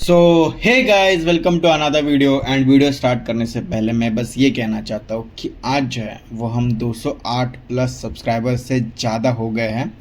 So hey guys, welcome to another video. And video start करने से पहले मैं बस ये कहना चाहता हूँ कि आज जो है वो हम 208 प्लस सब्सक्राइबर्स से ज़्यादा हो गए हैं।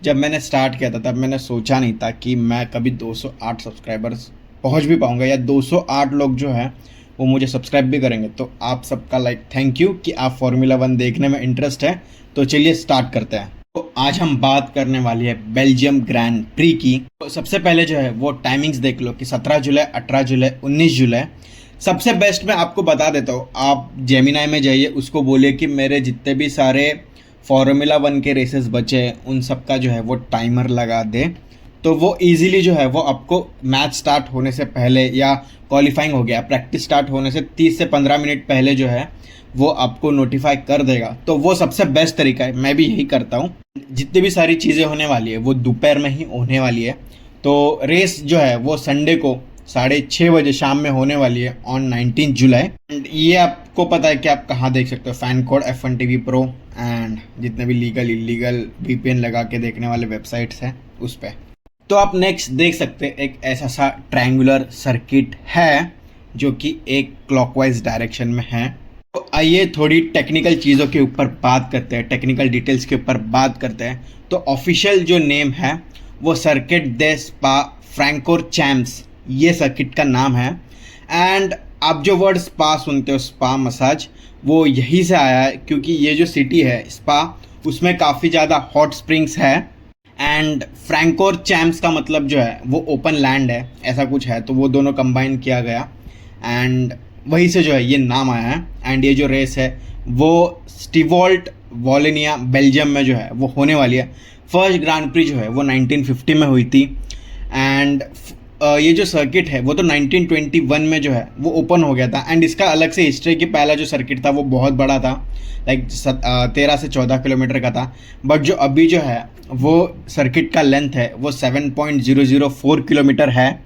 जब मैंने स्टार्ट किया था तब मैंने सोचा नहीं था कि मैं कभी 208 सब्सक्राइबर्स पहुँच भी पाऊँगा या 208 लोग जो है वो मुझे सब्सक्राइब भी करेंगे। तो आप सबका थैंक यू कि आप फार्मूला 1 देखने में इंटरेस्ट है। तो चलिए स्टार्ट करते हैं। तो आज हम बात करने वाली है बेल्जियम ग्रैंड प्री की। तो सबसे पहले जो है वो टाइमिंग्स देख लो कि 17 जुलाई, 18 जुलाई, 19 जुलाई। सबसे बेस्ट मैं आपको बता देता हूँ, आप जेमिनाई में जाइए, उसको बोलिए कि मेरे जितने भी सारे फार्मूला 1 के रेसेस बचे हैं उन सब का जो है वो टाइमर लगा दे। तो वो इजीली जो है वो आपको मैच स्टार्ट होने से पहले या क्वालिफाइंग हो गया प्रैक्टिस स्टार्ट होने से 30 से 15 मिनट पहले जो है वो आपको नोटिफाई कर देगा। तो वो सबसे बेस्ट तरीका है, मैं भी यही करता हूँ। जितनी भी सारी चीज़ें होने वाली है वो दोपहर में ही होने वाली है। तो रेस जो है वो संडे को 6:30 बजे शाम में होने वाली है ऑन 19 जुलाई। एंड ये आपको पता है कि आप कहाँ देख सकते हो, fan code F1 TV Pro and जितने भी लीगल इलीगल VPN लगा के देखने वाले वेबसाइट्स हैं उस पर। तो आप नेक्स्ट देख सकते हैं एक ऐसा सा ट्रायंगुलर सर्किट है जो कि एक क्लॉकवाइज डायरेक्शन में है। तो आइए थोड़ी टेक्निकल चीज़ों के ऊपर बात करते हैं, टेक्निकल डिटेल्स के ऊपर बात करते हैं। तो ऑफिशियल जो नेम है वो सर्किट दे स्पा फ्रैंकोरचैम्प्स, ये सर्किट का नाम है। एंड आप जो वर्ड स्पा सुनते हो, स्पा मसाज, वो यहीं से आया है क्योंकि ये जो सिटी है स्पा, उसमें काफ़ी ज़्यादा हॉट स्प्रिंग्स है। एंड फ्रैंकोरचैम्प्स का मतलब जो है वो ओपन लैंड है, ऐसा कुछ है। तो वो दोनों कंबाइन किया गया एंड वहीं से जो है ये नाम आया है। एंड ये जो रेस है वो स्टीवॉल्ट वॉलोनिया बेल्जियम में जो है वो होने वाली है। फर्स्ट ग्रांड प्री जो है वो 1950 में हुई थी। एंड ये जो सर्किट है वो तो 1921 में जो है वो ओपन हो गया था। एंड इसका अलग से हिस्ट्री कि पहला जो सर्किट था वो बहुत बड़ा था, 13 से 14 किलोमीटर का था। बट जो अभी जो है वो सर्किट का लेंथ है वो 7.004 किलोमीटर है।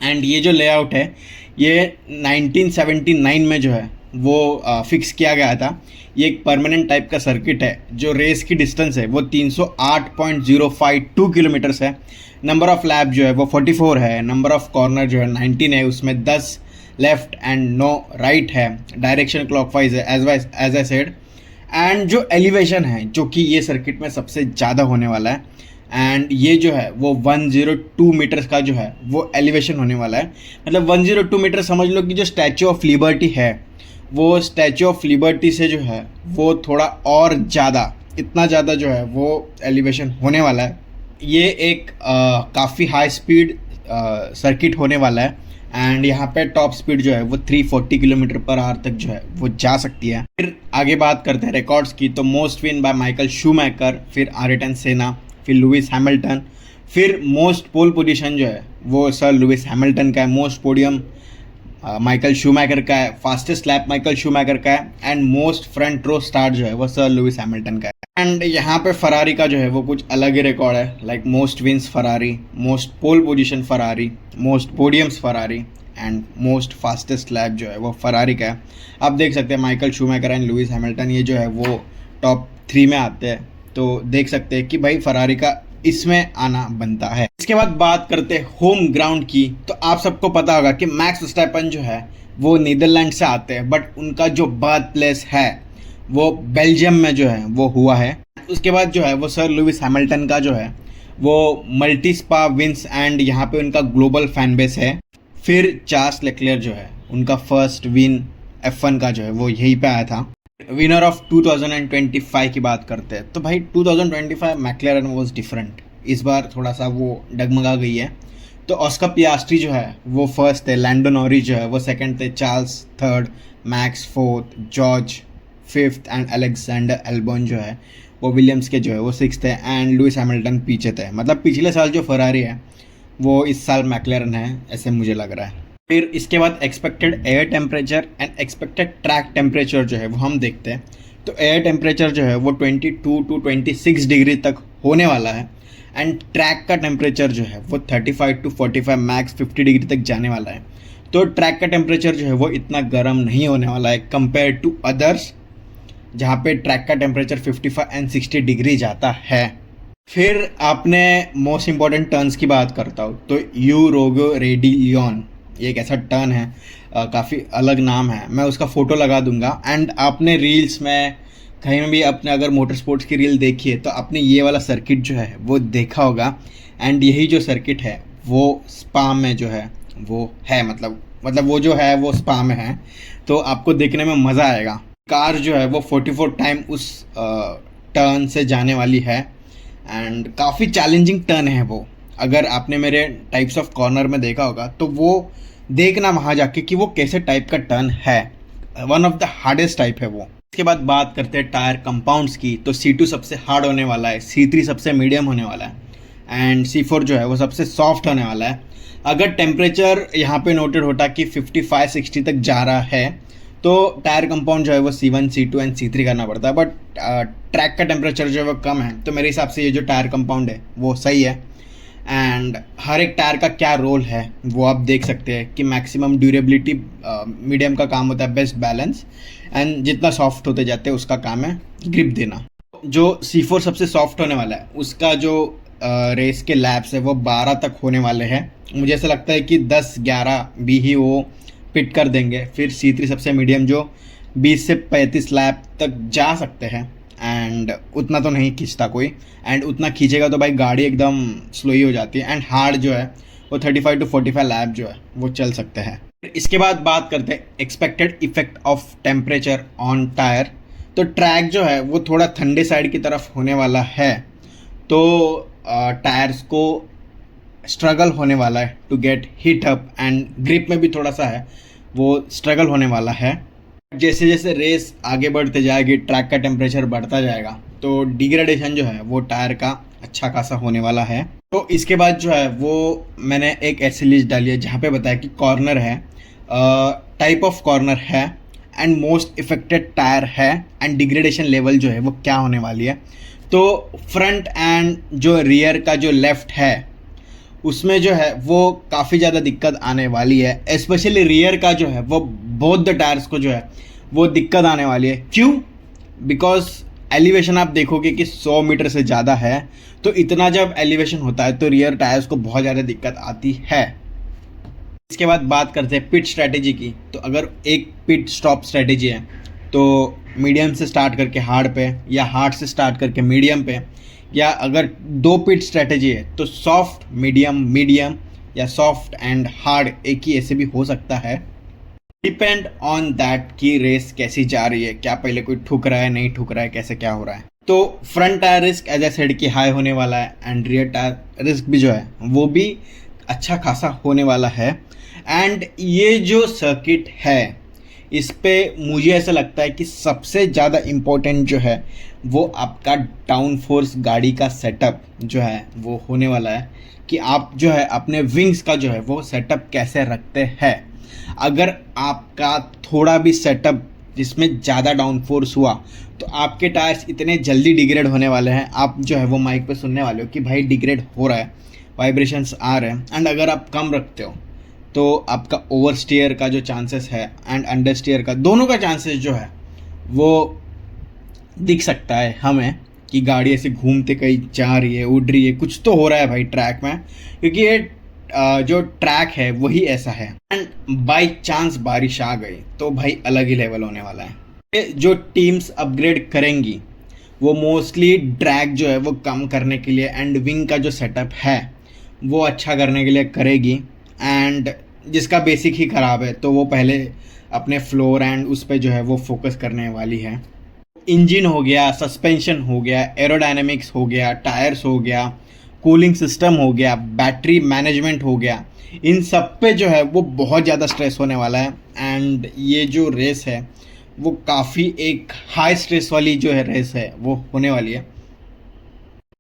एंड ये जो लेआउट है ये 1979 में जो है वो फिक्स किया गया था। ये एक परमानेंट टाइप का सर्किट है। जो रेस की डिस्टेंस है वो 308.052 किलोमीटर्स है। नंबर ऑफ लैप जो है वो 44 है। नंबर ऑफ कॉर्नर जो है 19 है, उसमें 10 लेफ्ट एंड 9 राइट है। डायरेक्शन क्लॉकवाइज है एज आई सेड। एंड जो एलिवेशन है जो कि ये सर्किट में सबसे ज़्यादा होने वाला है, एंड ये जो है वो 102 मीटर्स का जो है वो एलिवेशन होने वाला है। मतलब 102 मीटर समझ लो कि जो स्टैचू ऑफ लिबर्टी है वो स्टैचू ऑफ लिबर्टी से जो है वो थोड़ा और ज़्यादा, इतना ज़्यादा जो है वो एलिवेशन होने वाला है। ये एक काफ़ी हाई स्पीड सर्किट होने वाला है। एंड यहाँ पे टॉप स्पीड जो है वो 340 किलोमीटर पर आवर तक जो है वो जा सकती है। फिर आगे बात करते हैं रिकॉर्ड्स की। तो मोस्ट विन बाय माइकल शूमैकर, फिर आयरटन सेना, फिर लुइस हैमिल्टन। फिर मोस्ट पोल पोजीशन जो है वो सर लुइस हैमिल्टन का है। मोस्ट पोडियम माइकल शूमैकर का है। फास्टेस्ट लैप माइकल शूमैकर का है। And most front row start जो है वो सर लुइस हैमिल्टन का है। एंड यहाँ पे फरारी का जो है वो कुछ अलग ही रिकॉर्ड है, like most wins Ferrari, most pole position Ferrari, most podiums Ferrari and most fastest lap जो है वो फरारी का है। आप देख सकते हैं माइकल शूमैकर एंड लुइस हैमिल्टन ये जो है वो टॉप 3 में आते हैं। तो देख सकते हैं कि भाई फरारी का इसमें आना बनता है। इसके बाद बात करते हैं होम ग्राउंड की। तो आप सबको पता होगा कि मैक्स वर्स्टैपन जो है वो नीदरलैंड से आते हैं, बट उनका जो बर्थ प्लेस है वो बेल्जियम में जो है वो हुआ है। उसके बाद जो है वो सर लुइस हैमिल्टन का जो है वो मल्टी स्पा विंस एंड यहाँ पे उनका ग्लोबल फैन बेस है। फिर चार्ल्स लेक्लेयर जो है उनका फर्स्ट विन F1 का जो है वो यहीं पे आया था। विनर ऑफ 2025 की बात करते हैं तो भाई 2025 मैक्लेरन वाज डिफरेंट। इस बार थोड़ा सा वो डगमगा गई है। तो ऑस्कर पियास्ट्री जो है वो फर्स्ट थे, लैंडो नॉरिस जो है वो सेकंड थे, Charles third, max fourth, George fifth and Alexander eleven जो है वो विलियम्स के जो है वो सिक्स थे। एंड लुइस हैमिल्टन पीछे थे। मतलब पिछले साल जो फरारी है वो इस साल मैक्लेरन है, ऐसे मुझे लग रहा है। फिर इसके बाद expected air temperature and expected track temperature जो है वो हम देखते हैं। तो एयर टेम्परेचर जो है वो 22 to 26 डिग्री तक होने वाला है। एंड ट्रैक का टेम्परेचर जो है वो 35 to 45 मैक्स 50 डिग्री तक जाने वाला है। तो ट्रैक का टेम्परेचर जो है वो इतना गर्म नहीं होने वाला है कंपेयर टू अदर्स जहाँ पे ट्रैक का टेम्परेचर 55 and 60 डिग्री जाता है। फिर आपने मोस्ट इम्पॉर्टेंट टर्न्स की बात करता हूँ तो यू रोगो रेडी लियोन, ये एक ऐसा टर्न है, काफ़ी अलग नाम है, मैं उसका फ़ोटो लगा दूंगा। एंड आपने रील्स में कहीं में भी अपने अगर मोटर स्पोर्ट्स की रील देखी है तो आपने ये वाला सर्किट जो है वो देखा होगा। एंड यही जो सर्किट है वो स्पा में जो है वो है, मतलब वो जो है वो स्पा में है, तो आपको देखने में मज़ा आएगा। कार जो है वो 44 टाइम उस टर्न से जाने वाली है एंड काफ़ी चैलेंजिंग टर्न है वो। अगर आपने मेरे टाइप्स ऑफ कॉर्नर में देखा होगा तो वो देखना वहाँ जाके कि वो कैसे टाइप का टर्न है, one of the hardest type है वो। इसके बाद बात करते हैं टायर कंपाउंड्स की, तो C2 सबसे हार्ड होने वाला है, C3 सबसे मीडियम होने वाला है एंड C4 जो है वो सबसे सॉफ्ट होने वाला है। अगर टेम्परेचर यहाँ पे नोटेड होता कि 55-60 तक जा रहा है तो टायर कंपाउंड जो है वो C1 C2 एंड C3 करना पड़ता है, बट ट्रैक का टेम्परेचर जो है वो कम है तो मेरे हिसाब से ये जो टायर कंपाउंड है वो सही है। एंड हर एक टायर का क्या रोल है वो आप देख सकते हैं कि मैक्सिमम ड्यूरेबिलिटी मीडियम का काम होता है बेस्ट बैलेंस, एंड जितना सॉफ्ट होते जाते हैं उसका काम है ग्रिप देना। जो C4 सबसे सॉफ्ट होने वाला है उसका जो रेस के लैप्स है वो 12 तक होने वाले हैं। मुझे ऐसा लगता है कि 10-11 भी ही वो पिट कर देंगे। फिर C3 सबसे मीडियम जो 20 से 35 लैप तक जा सकते हैं एंड उतना तो नहीं खींचता कोई, एंड उतना खींचेगा तो भाई गाड़ी एकदम स्लो ही हो जाती है। एंड हार्ड जो है वो 35 to 45 लैप जो है वो चल सकते हैं। इसके बाद बात करते हैं expected effect of temperature on tyre. तो ट्रैक जो है वो थोड़ा ठंडे साइड की तरफ होने वाला है, तो टायर्स को स्ट्रगल होने वाला है to get heat up and grip में भी थोड़ा सा है वो स्ट्रगल होने वाला है। जैसे जैसे रेस आगे बढ़ते जाएगी ट्रैक का टेम्परेचर बढ़ता जाएगा तो डिग्रेडेशन जो है वो टायर का अच्छा खासा होने वाला है। तो इसके बाद जो है वो मैंने एक ऐसी लिस्ट डाली है जहाँ पे बताया कि कॉर्नर है, टाइप ऑफ कॉर्नर है एंड मोस्ट इफेक्टेड टायर है एंड डिग्रेडेशन लेवल जो है वो क्या होने वाली है। तो फ्रंट एंड जो रियर का जो लेफ्ट है उसमें जो है वो काफ़ी ज़्यादा दिक्कत आने वाली है, स्पेशली रियर का जो है वो बोथ द टायर्स को जो है वो दिक्कत आने वाली है। क्यों? बिकॉज एलिवेशन आप देखोगे कि 100 मीटर से ज़्यादा है, तो इतना जब एलिवेशन होता है तो रियर टायर्स को बहुत ज़्यादा दिक्कत आती है। इसके बाद बात करते हैं पिट स्ट्रैटेजी की। तो अगर एक पिट स्टॉप स्ट्रैटेजी है तो मीडियम से स्टार्ट करके हार्ड पे, या हार्ड से स्टार्ट करके मीडियम पे, या अगर 2 पिट स्ट्रैटेजी है तो सॉफ्ट मीडियम मीडियम, या सॉफ्ट एंड हार्ड एक ही ऐसे भी हो सकता है। डिपेंड ऑन दैट कि रेस कैसी जा रही है, क्या पहले कोई ठुक रहा है नहीं ठुक रहा है, कैसे क्या हो रहा है। तो front tyre risk as I said की हाई होने वाला है एंड रियर टायर रिस्क भी जो है वो भी अच्छा खासा होने वाला है। एंड ये जो सर्किट है इस पे मुझे ऐसा लगता है कि सबसे ज़्यादा इम्पोर्टेंट जो है वो आपका डाउन फोर्स गाड़ी का सेटअप जो है वो होने वाला है, कि आप जो है अपने विंग्स का जो है वो सेटअप कैसे रखते हैं। अगर आपका थोड़ा भी सेटअप जिसमें ज़्यादा डाउन फोर्स हुआ तो आपके टायर्स इतने जल्दी डिग्रेड होने वाले हैं, आप जो है वो माइक पे सुनने वाले हो कि भाई डिग्रेड हो रहा है, वाइब्रेशंस आ रहे हैं। एंड अगर आप कम रखते हो तो आपका ओवर स्टीयर का जो चांसेस है एंड अंडर स्टीयर का, दोनों का चांसेस जो है वो दिख सकता है हमें कि गाड़ी ऐसे घूमते कहीं जा रही है, उड़ रही है, कुछ तो हो रहा है भाई ट्रैक में, क्योंकि ये जो ट्रैक है वही ऐसा है। एंड बाई चांस बारिश आ गई तो भाई अलग ही लेवल होने वाला है। जो टीम्स अपग्रेड करेंगी वो मोस्टली ड्रैग जो है वो कम करने के लिए एंड विंग का जो सेटअप है वो अच्छा करने के लिए करेगी। एंड जिसका बेसिक ही ख़राब है तो वो पहले अपने फ्लोर एंड उस पर जो है वो फोकस करने वाली है। इंजन हो गया, सस्पेंशन हो गया, एरोडायनेमिक्स हो गया, टायर्स हो गया, कूलिंग सिस्टम हो गया, बैटरी मैनेजमेंट हो गया, इन सब पे जो है वो बहुत ज़्यादा स्ट्रेस होने वाला है। एंड ये जो रेस है वो काफ़ी एक हाई स्ट्रेस वाली जो है रेस है वो होने वाली है।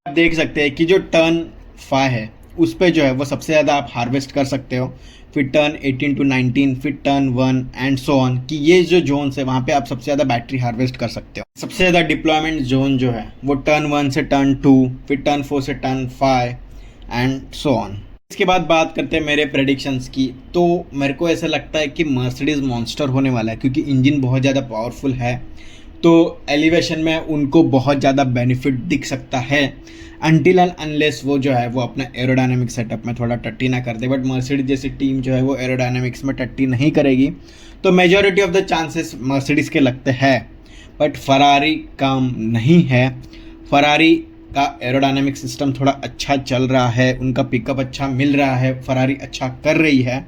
आप देख सकते हैं कि जो टर्न 5 है उस पे जो है वो सबसे ज़्यादा आप हार्वेस्ट कर सकते हो, फिर टर्न 18 to 19, फिर टर्न 1 एंड सो ऑन, कि ये जो जोन्स है वहाँ पे आप सबसे ज़्यादा बैटरी हार्वेस्ट कर सकते हो। सबसे ज़्यादा डिप्लॉयमेंट जोन जो है वो टर्न 1 से टर्न 2, फिर टर्न 4 से टर्न 5 एंड सो ऑन। इसके बाद बात करते हैं मेरे प्रेडिक्शंस की। तो मेरे को ऐसा लगता है कि मर्सिडीज़ मॉन्स्टर होने वाला है, क्योंकि इंजन बहुत ज़्यादा पावरफुल है। तो एलिवेशन में उनको बहुत ज़्यादा बेनिफिट दिख सकता है, अनटिल एंड अनलेस वो जो है वो अपना एरोडायनेमिक सेटअप में थोड़ा टट्टी ना कर दे। बट मर्सिडीज जैसी टीम जो है वो एरोडायनेमिक्स में टट्टी नहीं करेगी, तो majority of the chances Mercedes के लगते हैं। बट फरारी काम नहीं है, फरारी का एरोडायनेमिक सिस्टम थोड़ा अच्छा चल रहा है, उनका पिकअप अच्छा मिल रहा है, फरारी अच्छा कर रही है।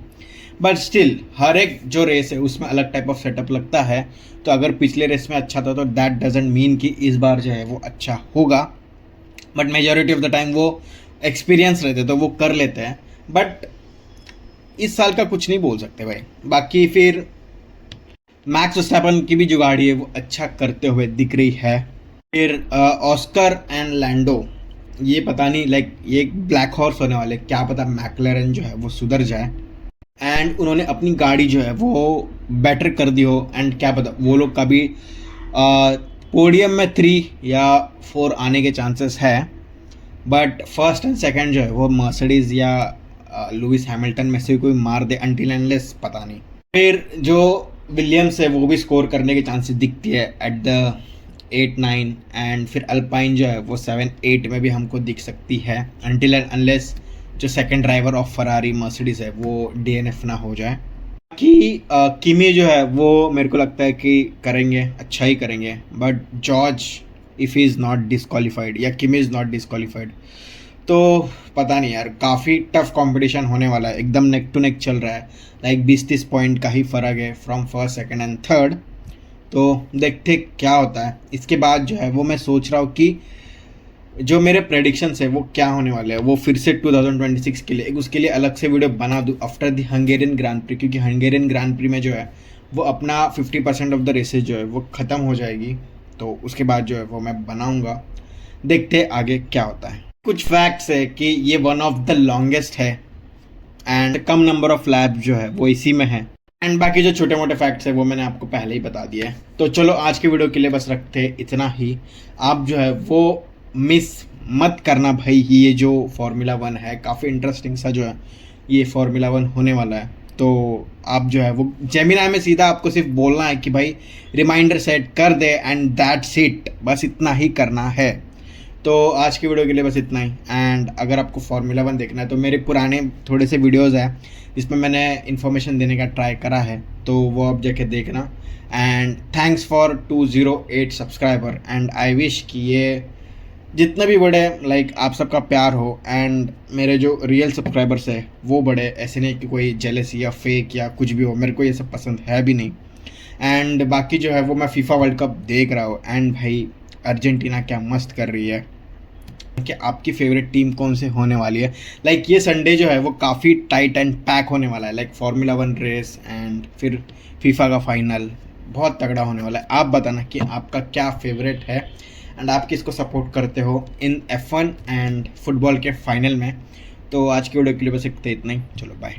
बट स्टिल हर एक जो रेस है उसमें अलग टाइप ऑफ सेटअप लगता है। तो अगर पिछले रेस में अच्छा था तो दैट डजेंट मीन कि इस बार जो है वो अच्छा होगा। But majority of the time वो एक्सपीरियंस रहते तो वो कर लेते हैं। बट इस साल का कुछ नहीं बोल सकते भाई। बाकी फिर मैक्स वर्स्टैपन की भी जो गाड़ी है वो अच्छा करते हुए दिख रही है। फिर ऑस्कर एंड लैंडो, ये पता नहीं, लाइक ये ब्लैक हॉर्स होने वाले, क्या पता मैकलेरन जो है वो सुधर जाए एंड उन्होंने अपनी गाड़ी जो है वो बेटर कर दी हो। एंड क्या पता वो लोग कभी पोडियम में 3 या 4 आने के चांसेस है। बट फर्स्ट एंड सेकंड जो है वो मर्सिडीज़ या लुइस हैमिल्टन में से कोई मार दे, अनटिल एंडलेस पता नहीं। फिर जो विलियम्स है वो भी स्कोर करने के चांसेस दिखती है एट द 8-9, एंड फिर अल्पाइन जो है वो 7-8 में भी हमको दिख सकती है, अनटिल एंड अनलेस जो second driver of Ferrari Mercedes है वो डीएनएफ ना हो जाए। कि किमी जो है वो मेरे को लगता है कि करेंगे, अच्छा ही करेंगे। But George if he is not disqualified या किमी इज़ नॉट डिस्क्वालीफाइड तो पता नहीं यार, काफ़ी टफ कंपटीशन होने वाला है, एकदम नेक टू नेक चल रहा है। लाइक 20-30 पॉइंट का ही फ़र्क है from first second and third. तो देखते क्या होता है। इसके बाद जो है वो मैं सोच रहा हूँ कि जो मेरे प्रेडिक्शंस है वो क्या होने वाले हैं, वो फिर से 2026 के लिए एक उसके लिए अलग से वीडियो बना दूँ after the Hungarian grand pre, क्योंकि हंगेरियन ग्रांड प्री में जो है वो अपना 50% ऑफ द रेसेज जो है वो ख़त्म हो जाएगी। तो उसके बाद जो है वो मैं बनाऊँगा, देखते आगे क्या होता है। कुछ फैक्ट्स है कि ये वन ऑफ द लॉन्गेस्ट है and come number of lab जो है वो इसी में है। एंड बाकी जो छोटे मोटे फैक्ट्स है वो मैंने आपको पहले ही बता दिया है। तो चलो आज के वीडियो के लिए बस रखते इतना ही। आप जो है वो मिस मत करना भाई, ये जो फार्मूला 1 है काफ़ी इंटरेस्टिंग सा जो है ये फार्मूला 1 होने वाला है। तो आप जो है वो जेमिनाई में सीधा आपको सिर्फ बोलना है कि भाई रिमाइंडर सेट कर दे एंड दैट्स इट, बस इतना ही करना है। तो आज की वीडियो के लिए बस इतना ही। एंड अगर आपको फार्मूला 1 देखना है तो मेरे पुराने थोड़े से वीडियोज़ हैं जिसमें मैंने इन्फॉर्मेशन देने का ट्राई करा है, तो वो आप जाके देखना। And thanks for 208 subscriber and I wish कि ये जितने भी बड़े लाइक आप सबका प्यार हो एंड मेरे जो रियल सब्सक्राइबर्स है वो बड़े, ऐसे नहीं कि कोई जेलसी या फेक या कुछ भी हो, मेरे को ये सब पसंद है भी नहीं। एंड बाकी जो है वो मैं फीफा वर्ल्ड कप देख रहा हूँ एंड भाई अर्जेंटीना क्या मस्त कर रही है। कि आपकी फेवरेट टीम कौन से होने वाली है। लाइक ये संडे जो है वो काफ़ी टाइट एंड पैक होने वाला है, लाइक फार्मूला 1 रेस एंड फिर फीफा का फाइनल बहुत तगड़ा होने वाला है। आप बताना कि आपका क्या फेवरेट है एंड आप किसको सपोर्ट करते हो इन F1 एंड फुटबॉल के फाइनल में। तो आज की वीडियो के लिए बस इतना ही, चलो बाय।